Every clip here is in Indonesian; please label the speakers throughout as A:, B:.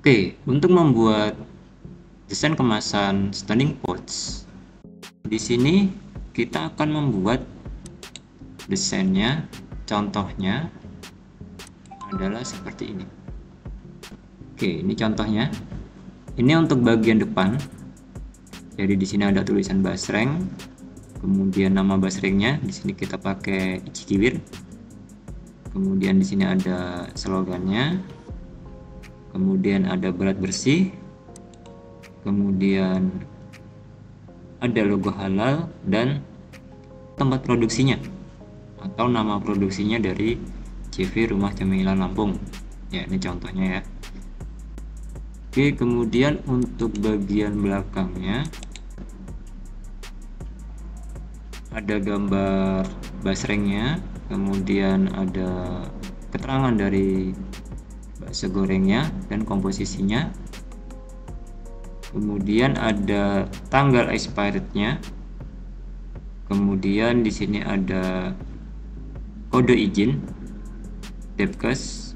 A: Oke, untuk membuat desain kemasan standing pots, di sini kita akan membuat desainnya. Contohnya adalah seperti ini. Oke, ini contohnya. Ini untuk bagian depan. Jadi di sini ada tulisan Basreng, kemudian nama Basrengnya. Di sini kita pakai Cikiwir. Kemudian di sini ada slogannya. Kemudian ada berat bersih. Kemudian ada logo halal dan tempat produksinya atau nama produksinya dari CV Rumah Cemilan Lampung. Ya, ini contohnya ya. Oke, kemudian untuk bagian belakangnya ada gambar basrengnya, kemudian ada keterangan dari bakso gorengnya dan komposisinya. Kemudian ada tanggal expirednya. Kemudian di sini ada kode izin Depkes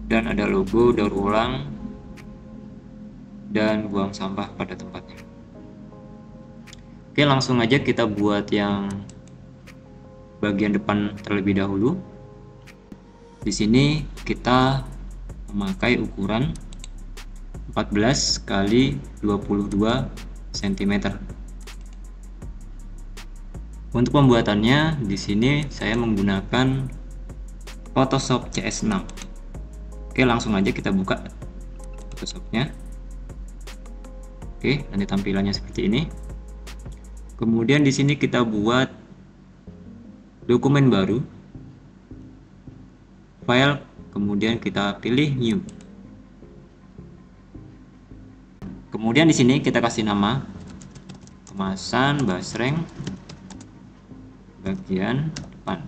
A: dan ada logo daur ulang dan buang sampah pada tempatnya. Oke, langsung aja kita buat yang bagian depan terlebih dahulu. Di sini kita memakai ukuran 14 kali 22 cm. Untuk pembuatannya di sini saya menggunakan Photoshop CS6. Oke, langsung aja kita buka Photoshopnya. Oke, nanti tampilannya seperti ini. Kemudian di sini kita buat dokumen baru, file, kemudian kita pilih new. Kemudian di sini kita kasih nama kemasan basreng bagian depan.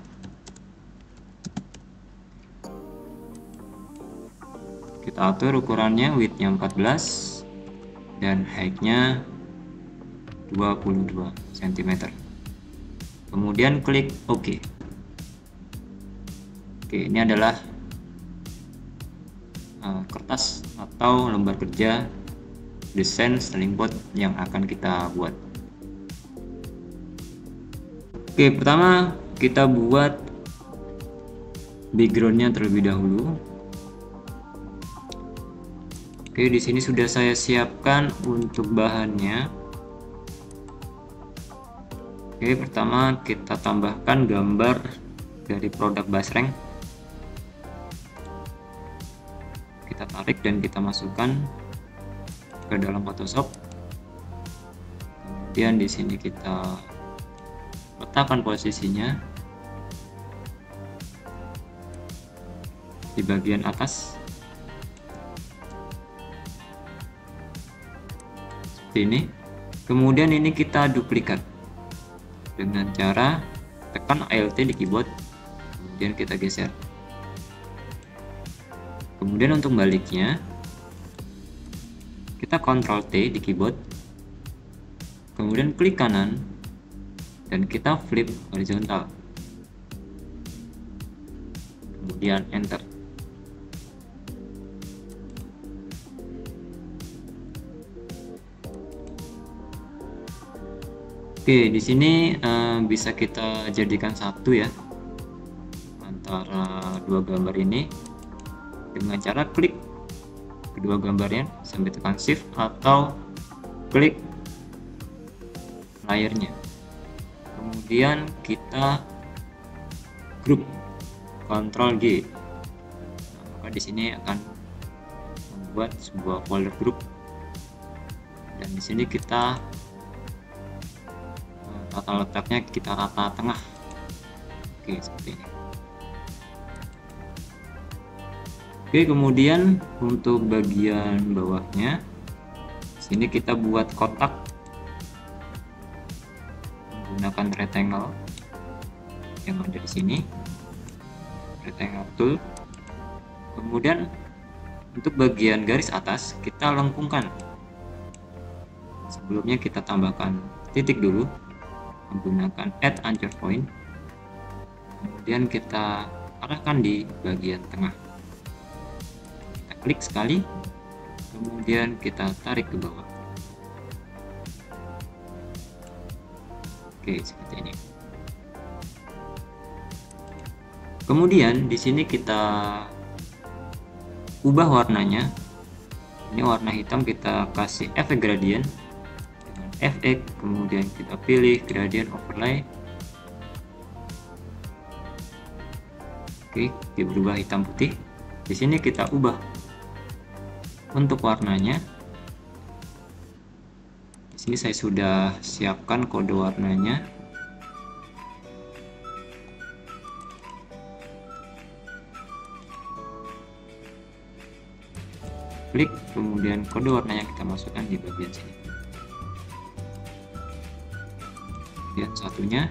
A: Kita atur ukurannya, widthnya 14 dan height-nya 22 cm. Kemudian klik OK. Oke, ini adalah kertas atau lembar kerja desain standing pot yang akan kita buat. Oke, pertama kita buat backgroundnya terlebih dahulu. Oke, di sini sudah saya siapkan untuk bahannya. Oke, pertama kita tambahkan gambar dari produk basreng. Kita tarik dan kita masukkan ke dalam Photoshop. Kemudian di sini kita letakkan posisinya di bagian atas seperti ini. Kemudian ini kita duplikat dengan cara tekan Alt di keyboard, kemudian kita geser. Kemudian untuk baliknya kita Ctrl T di keyboard, kemudian klik kanan dan kita flip horizontal, kemudian enter. Oke, di sini bisa kita jadikan satu ya antara dua gambar ini dengan cara klik kedua gambarnya sampai tekan shift atau klik layernya. Kemudian kita group Ctrl G. Maka di sini akan membuat sebuah folder group dan di sini kita tata letaknya kita rata tengah. Oke, seperti ini. Oke, kemudian untuk bagian bawahnya sini kita buat kotak menggunakan rectangle yang ada di sini, rectangle tool. Kemudian untuk bagian garis atas kita lengkungkan. Sebelumnya kita tambahkan titik dulu menggunakan add anchor point, kemudian kita arahkan di bagian tengah. klik sekali, kemudian kita tarik ke bawah. Oke, seperti ini. Kemudian di sini kita ubah warnanya. Ini warna hitam, kita kasih efek gradient dengan FX, kemudian kita pilih gradient overlay. Oke, dia berubah hitam putih. Di sini kita ubah untuk warnanya. Di sini saya sudah siapkan kode warnanya. Klik, kemudian kode warnanya kita masukkan di bagian sini. Kemudian satunya.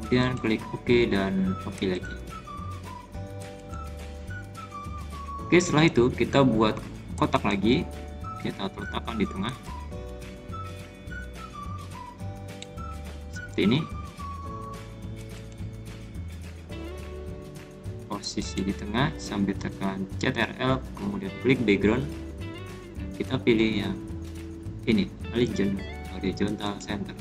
A: Kemudian klik OK dan OK lagi. Oke, setelah itu kita buat kotak lagi, kita letakkan di tengah seperti ini, posisi di tengah sambil tekan Ctrl, kemudian klik background, kita pilih yang ini, horizontal center.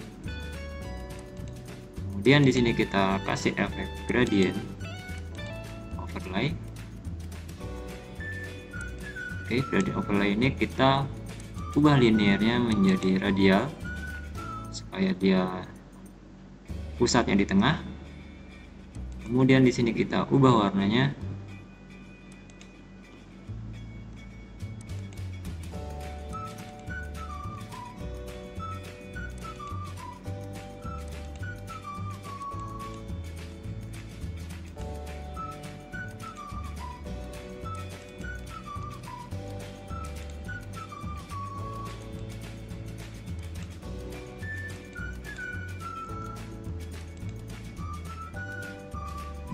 A: Kemudian di sini kita kasih efek gradient overlay. Oke, gradient overlay ini kita ubah linearnya menjadi radial supaya dia pusatnya di tengah. Kemudian di sini kita ubah warnanya.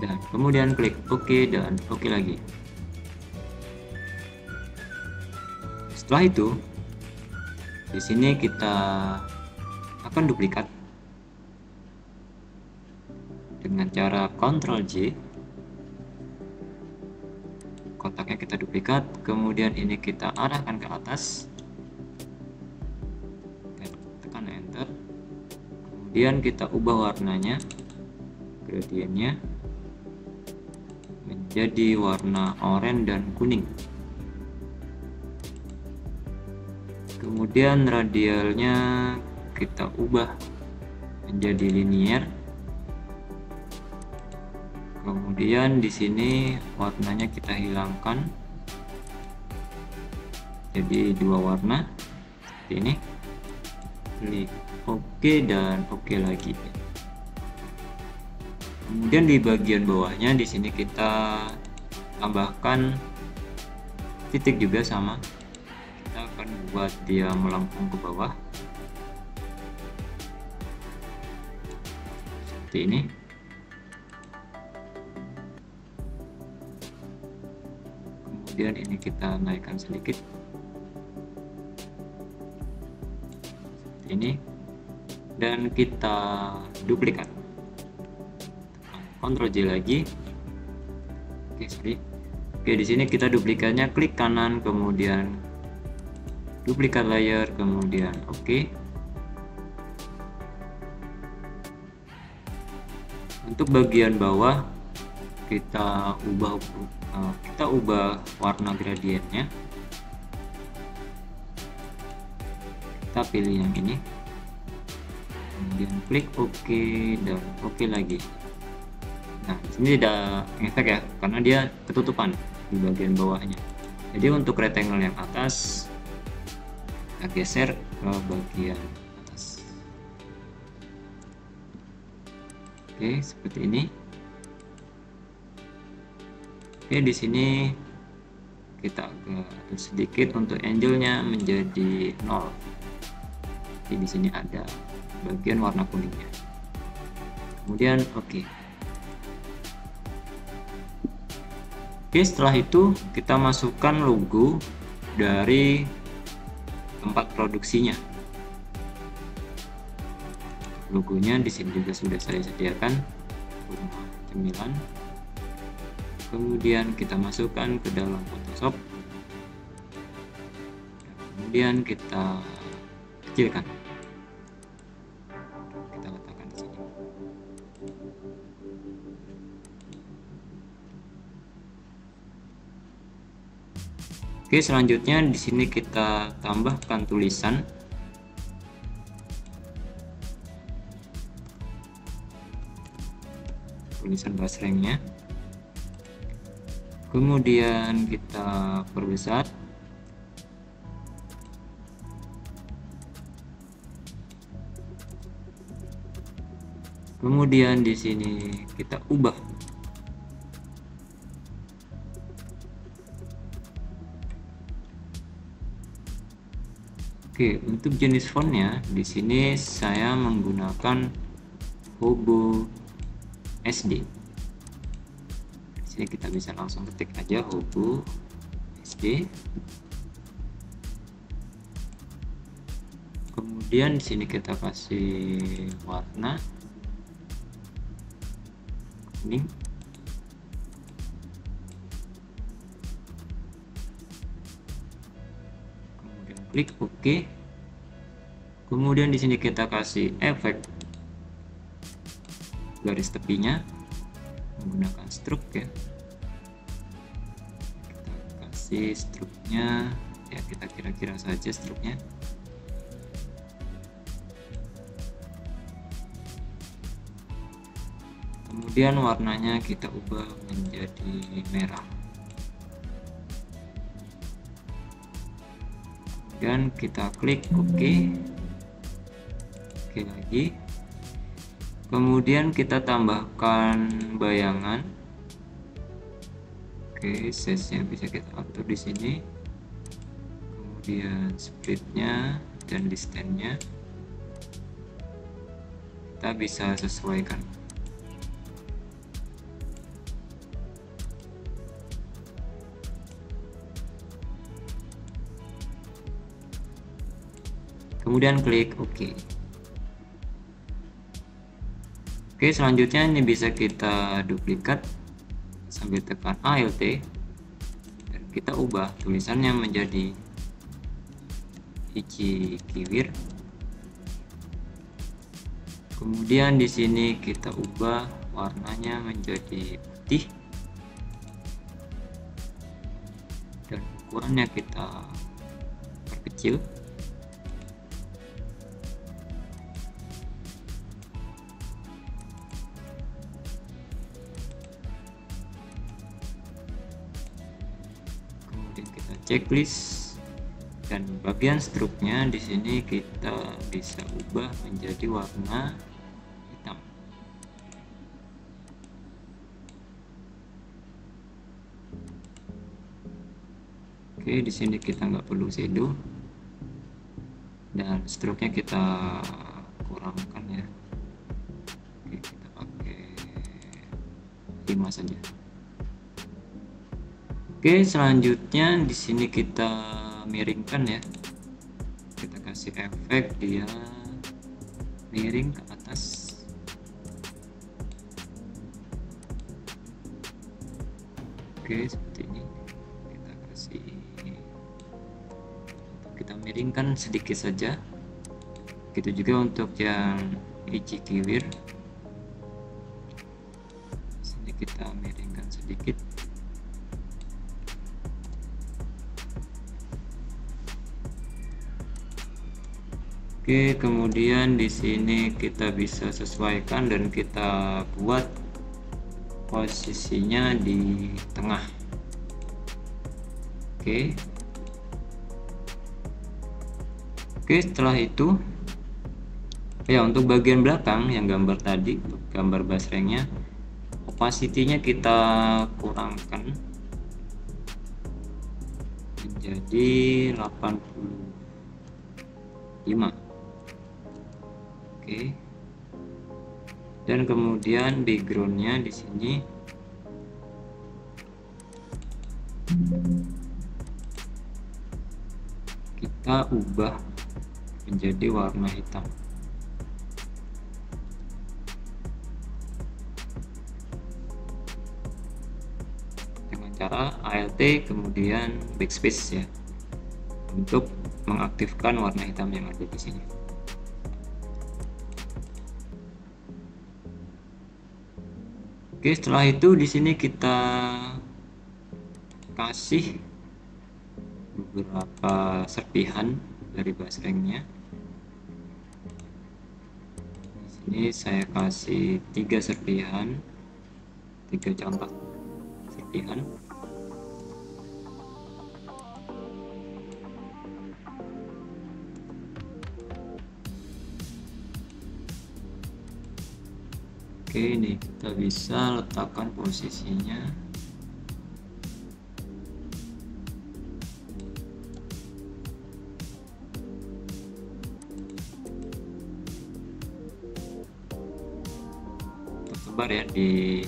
A: Dan kemudian klik OK dan OK lagi. Setelah itu, di sini kita akan duplikat dengan cara Ctrl J. Kotaknya kita duplikat, kemudian ini kita arahkan ke atas dan tekan Enter. Kemudian kita ubah warnanya, gradientnya menjadi warna oranye dan kuning. Kemudian radialnya kita ubah menjadi linear. Kemudian di sini warnanya kita hilangkan jadi dua warna seperti ini. Klik OK dan OK lagi. Kemudian di bagian bawahnya di sini kita tambahkan titik juga sama. Kita akan buat dia melengkung ke bawah seperti ini. Kemudian ini kita naikkan sedikit seperti ini dan kita duplikat. Ctrl J lagi. Oke, di sini kita duplikatnya, klik kanan, kemudian duplikat layer, kemudian OK. Untuk bagian bawah kita ubah warna gradientnya. Kita pilih yang ini, kemudian klik OK dan OK lagi. Nah, di sini tidak efek ya, karena dia ketutupan di bagian bawahnya. Jadi untuk rectangle yang atas, kita geser ke bagian atas. Oke, seperti ini. Oke, di sini kita agak sedikit untuk angle-nya menjadi 0. Jadi di sini ada bagian warna kuningnya. Kemudian OK. Oke, setelah itu kita masukkan logo dari tempat produksinya. logonya di sini juga sudah saya sediakan, rumah cemilan. Kemudian kita masukkan ke dalam Photoshop, kemudian kita kecilkan, kita letakkan di sini. Oke, selanjutnya di sini kita tambahkan tulisan. Tulisan basrengnya. Kemudian kita perbesar. Kemudian di sini kita ubah. Oke, untuk jenis fontnya di sini saya menggunakan Hobo SD. Di sini kita bisa langsung ketik aja Hobo SD. Kemudian di sini kita kasih warna kuning. Kemudian klik OK. Kemudian di sini kita kasih efek garis tepinya menggunakan stroke ya. Kita kasih stroke-nya ya, kita kira-kira saja stroke-nya. Kemudian warnanya kita ubah menjadi merah. Dan kita klik OK. Oke lagi. Kemudian kita tambahkan bayangan. Oke, size-nya bisa kita atur di sini. Kemudian split-nya dan distance-nya kita bisa sesuaikan. Kemudian klik OK. Oke, selanjutnya ini bisa kita duplikat sambil tekan Alt dan kita ubah tulisannya menjadi Ichi Kiwir. Kemudian di sini kita ubah warnanya menjadi putih dan ukurannya kita perkecil. Kita checklist dan bagian struknya di sini kita bisa ubah menjadi warna hitam. Oke, di sini kita nggak perlu shadow dan struknya kita kurangkan ya. Oke, kita pakai 5 saja. Oke, selanjutnya di sini kita miringkan ya. Kita kasih efek dia miring ke atas. Oke, seperti ini. Kita kasih, kita miringkan sedikit saja. Begitu juga untuk yang Ichi Kiwir. Sini kita miringkan sedikit. Oke, kemudian di sini kita bisa sesuaikan dan kita buat posisinya di tengah. Oke. Oke, setelah itu ya, untuk bagian belakang yang gambar tadi, untuk gambar basrengnya, opacity-nya kita kurangkan menjadi 85. Oke. Dan kemudian backgroundnya di sini kita ubah menjadi warna hitam. cara Alt kemudian backspace ya, untuk mengaktifkan warna hitam yang ada di sini. Oke, setelah itu di sini kita kasih beberapa serpihan dari basrengnya. Di sini saya kasih 3 serpihan, 3 contoh serpihan. Oke, ini kita bisa letakkan posisinya. Tersebar ya di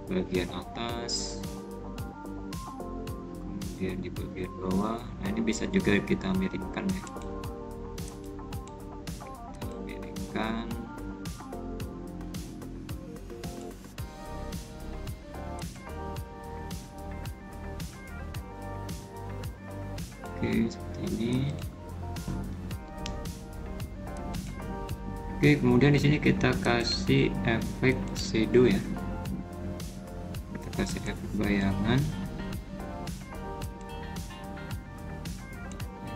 A: bagian atas, kemudian di bagian bawah. Nah, ini bisa juga kita miringkan ya. Kita miringkan. Oke, seperti ini. Oke, kemudian di sini kita kasih efek shadow ya. Kita kasih efek bayangan.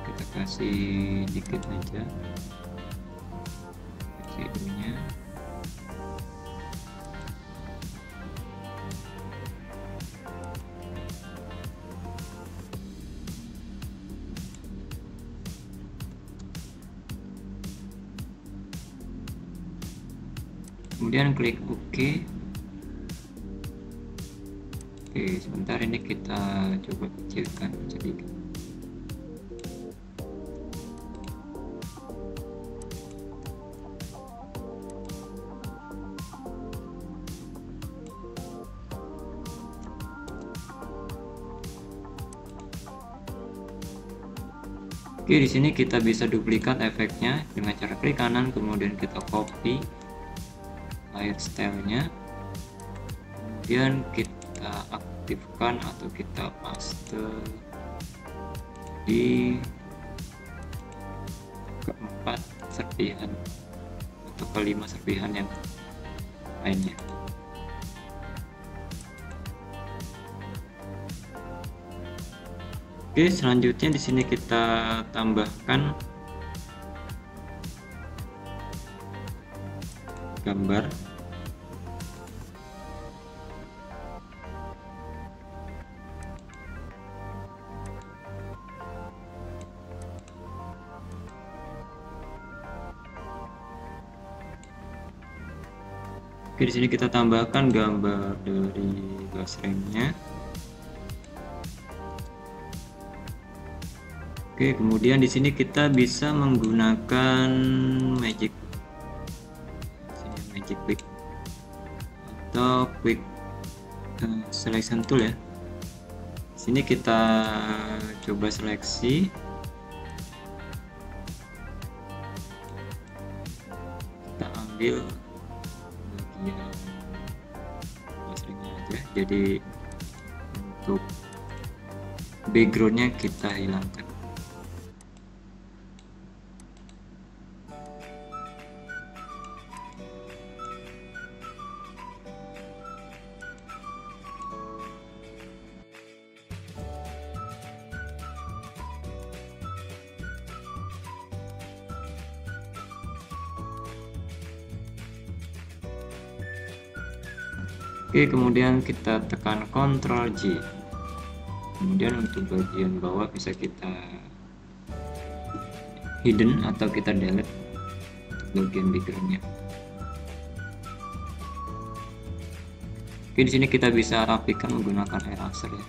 A: Kita kasih dikit aja shadownya. Kemudian klik OK. Oke, sebentar ini kita coba kecilkan sedikit. Oke, di sini kita bisa duplikat efeknya dengan cara klik kanan, kemudian kita copy layer stylenya, kemudian kita aktifkan atau kita paste di keempat serpihan atau kelima serpihan yang lainnya. Oke, selanjutnya di sini kita tambahkan gambar. Oke, di sini kita tambahkan gambar dari basrengnya. Oke, kemudian di sini kita bisa menggunakan magic quick atau quick selection tool ya. Di sini kita coba seleksi. Kita ambil bagian basrengnya aja. Jadi untuk backgroundnya kita hilangkan. Oke, kemudian kita tekan Ctrl J. Kemudian untuk bagian bawah bisa kita hidden atau kita delete untuk bagian backgroundnya. Oke, di sini kita bisa rapikan menggunakan eraser ya.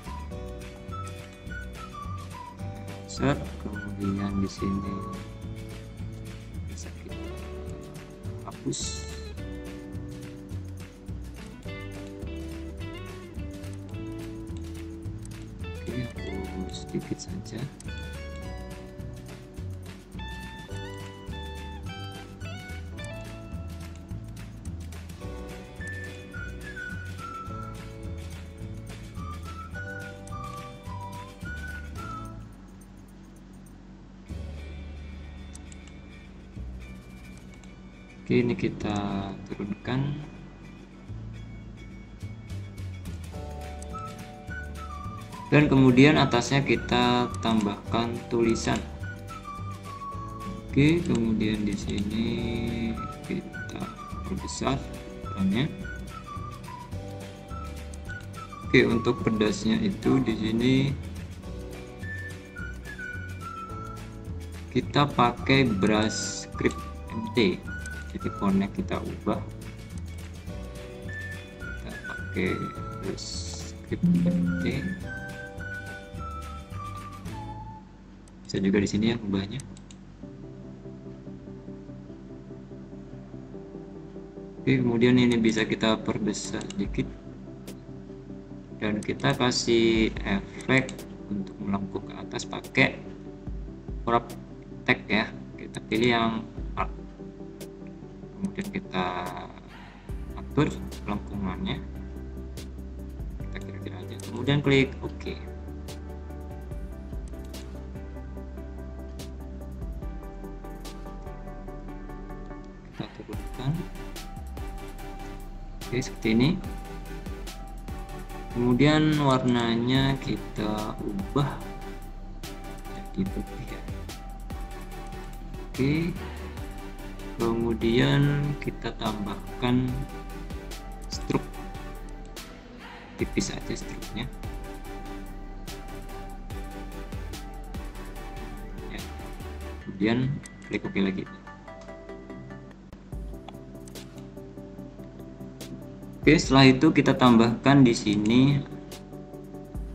A: Eraser, kemudian di sini bisa kita hapus. Sedikit saja. Oke, ini kita turunkan. Dan kemudian atasnya kita tambahkan tulisan. Oke, kemudian di sini kita perbesar ukurannya. Oke, untuk pedasnya itu di sini kita pakai brush script MT. Jadi fontnya kita ubah. Kita pakai brush script MT. Bisa juga di sini ya ubahnya. Oke, kemudian ini bisa kita perbesar sedikit dan kita kasih efek untuk melengkung ke atas pakai crop tag ya. Kita pilih yang art, kemudian kita atur lengkungannya, kita kira-kira aja, kemudian klik OK. Kita turunkan. Oke, seperti ini. Kemudian warnanya kita ubah jadi putih ya. Oke, kemudian kita tambahkan stroke, tipis aja stroke-nya ya. Kemudian klik OK lagi. Oke, setelah itu kita tambahkan di sini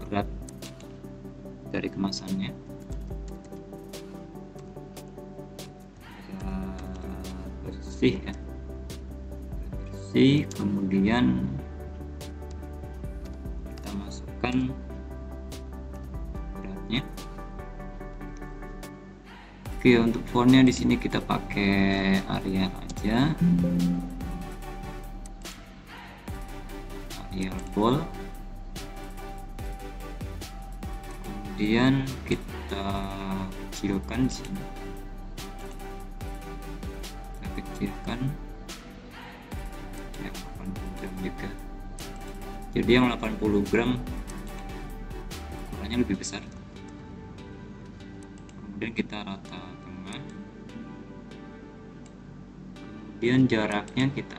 A: berat dari kemasannya. Bersih ya, bersih. Kemudian kita masukkan beratnya. Oke, untuk fontnya di sini kita pakai Arial aja. Arial bold. Kemudian kita kecilkan di sini. Kita kecilkan yang 80 gram juga. Jadi yang 80 gram ukurannya lebih besar. Kemudian kita rata tengah. Kemudian jaraknya kita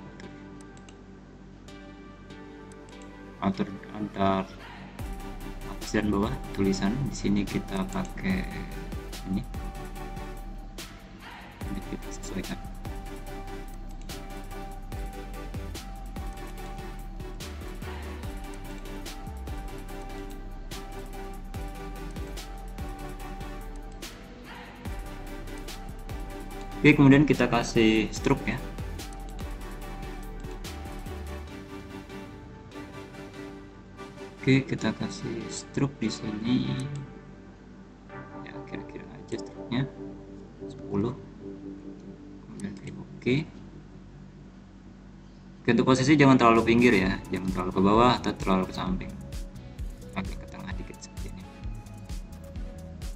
A: atur antar atas dan bawah tulisan. Di sini kita pakai ini kita sesuaikan. Oke, kemudian kita kasih stroke ya. Oke, kita kasih stroke di sini ya, kira-kira aja stroke-nya 10. Kemudian klik OK. Oke, untuk posisi jangan terlalu pinggir ya, jangan terlalu ke bawah atau terlalu ke samping, agak ke tengah dikit seperti ini.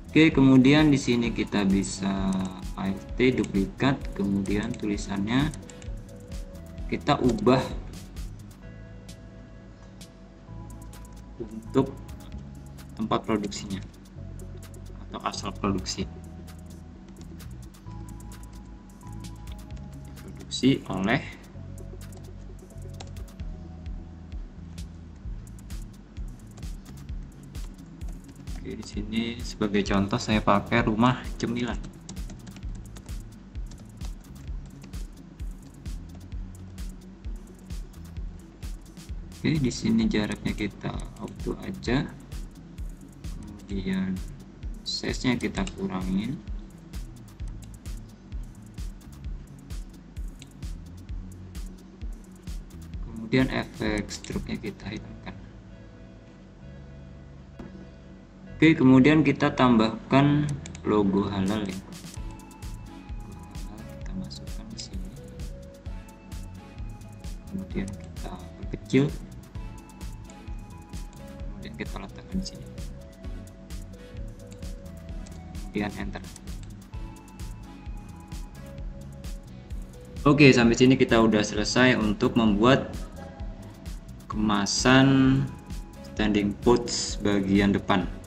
A: Oke, kemudian di sini kita bisa Alt duplikat, kemudian tulisannya kita ubah untuk tempat produksinya atau asal produksi. Diproduksi oleh Oke, di sini sebagai contoh saya pakai rumah cemilan. Oke, di sini jaraknya kita auto aja. Kemudian size-nya kita kurangin. Kemudian efek stroke-nya kita hilangkan. Oke, kemudian kita tambahkan logo halal ya. Kita masukkan di sini. Kemudian kita perkecil. Kemudian kita letakkan di sini. Kemudian enter. Oke, sampai sini kita udah selesai untuk membuat kemasan standing pots bagian depan.